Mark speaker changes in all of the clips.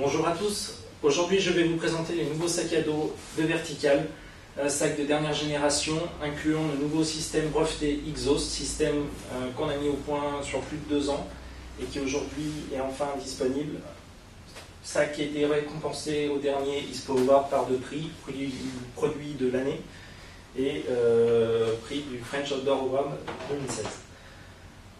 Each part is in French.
Speaker 1: Bonjour à tous, aujourd'hui je vais vous présenter les nouveaux sacs à dos de Vertical, sacs de dernière génération incluant le nouveau système breveté Exhaust, système qu'on a mis au point sur plus de 2 ans et qui aujourd'hui est enfin disponible. Sac qui a été récompensé au dernier ISPO Award par 2 prix, produit de l'année et prix du French Outdoor Award 2016.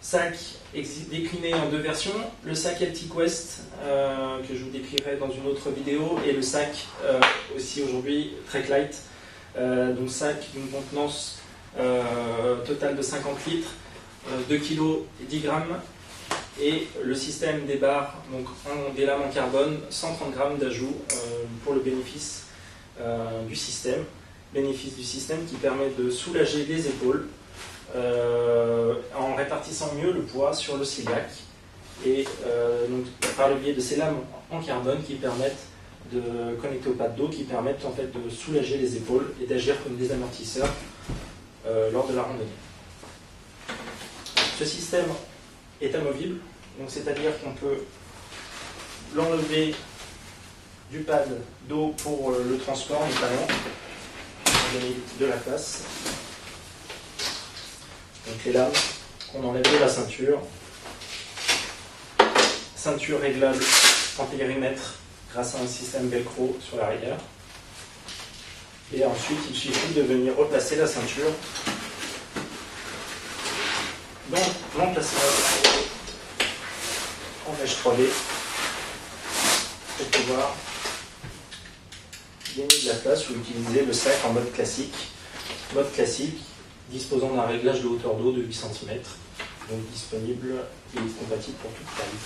Speaker 1: Sac décliné en 2 versions, le sac Alti Quest que je vous décrirai dans une autre vidéo et le sac aussi aujourd'hui Trek Light, donc sac d'une contenance totale de 50 litres, 2 kg et 10 grammes et le système des barres, donc des lames en carbone, 130 grammes d'ajout pour le bénéfice du système. Bénéfice du système qui permet de soulager les épaules en répartissant mieux le poids sur le ciliac et donc, par le biais de ces lames en carbone qui permettent de connecter au pas de dos, qui permettent en fait de soulager les épaules et d'agir comme des amortisseurs lors de la randonnée. Ce système est amovible, donc c'est-à-dire qu'on peut l'enlever du pad dos pour le transport notamment, donner de la place. Donc les lames qu'on enlève de la ceinture réglable en périmètre grâce à un système velcro sur l'arrière. Et ensuite il suffit de venir replacer la ceinture dans l'emplacement en mèche 3D pour pouvoir gagner de la place ou utiliser le sac en mode classique. Mode classique disposant d'un réglage de hauteur d'eau de 8 cm, donc disponible et compatible pour toute taille.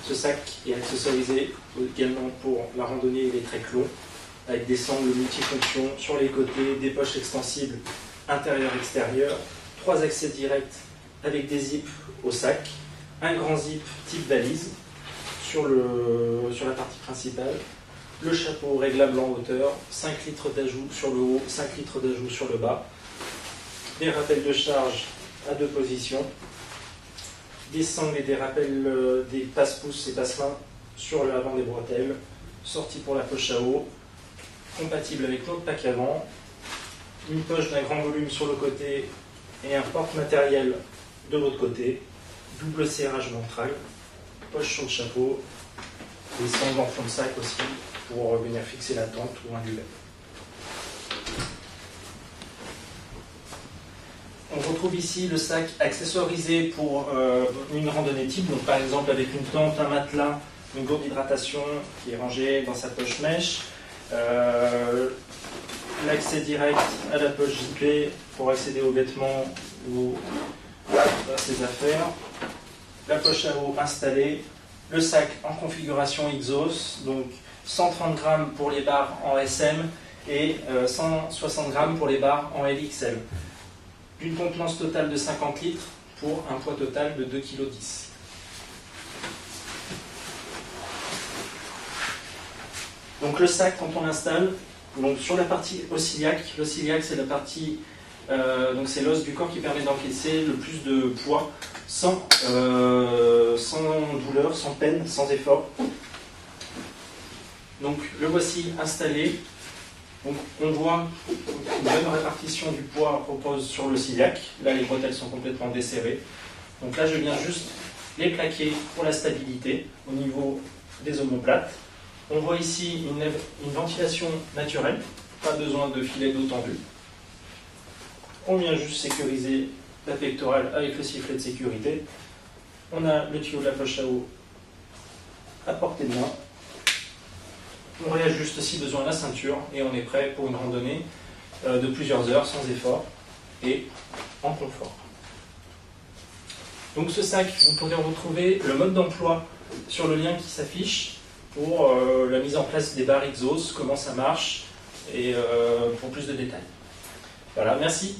Speaker 1: Ce sac est accessorisé également pour la randonnée et les treks longs, avec des sangles multifonctions sur les côtés, des poches extensibles intérieur-extérieur, 3 accès directs avec des zips au sac, un grand zip type valise sur la partie principale, le chapeau réglable en hauteur, 5 litres d'ajout sur le haut, 5 litres d'ajout sur le bas, des rappels de charge à 2 positions, des sangles et des rappels des passe-pouces et passe-mains sur l'avant des bretelles, sortie pour la poche à eau, compatible avec l'autre pack avant, une poche d'un grand volume sur le côté et un porte-matériel de l'autre côté, double serrage ventral, poche sur le chapeau, des sangles en fond de sac aussi pour venir fixer la tente ou un duvet. On retrouve ici le sac accessorisé pour une randonnée type, donc par exemple avec une tente, un matelas, une gourde d'hydratation qui est rangée dans sa poche mèche, l'accès direct à la poche zippée pour accéder aux vêtements ou à ses affaires, la poche à eau installée, le sac en configuration Exhaust, donc 130 grammes pour les barres en SM et 160 grammes pour les barres en LXL. D'une contenance totale de 50 litres pour un poids total de 2,10 kg. Donc le sac, quand on l'installe, donc sur la partie osciliaque, l'osciliaque c'est la partie, donc c'est l'os du corps qui permet d'encaisser le plus de poids sans douleur, sans peine, sans effort. Donc le voici installé. Donc, on voit une bonne répartition du poids repose sur le ciliac. Là, les bretelles sont complètement desserrées. Donc là, je viens juste les plaquer pour la stabilité au niveau des omoplates. On voit ici une ventilation naturelle, pas besoin de filet d'eau tendu. On vient juste sécuriser la pectorale avec le sifflet de sécurité. On a le tuyau de la poche à eau à portée de main. On réajuste si besoin la ceinture et on est prêt pour une randonnée de plusieurs heures sans effort et en confort. Donc ce sac, vous pourrez retrouver le mode d'emploi sur le lien qui s'affiche pour la mise en place des barres Exhaust, comment ça marche et pour plus de détails. Voilà, merci.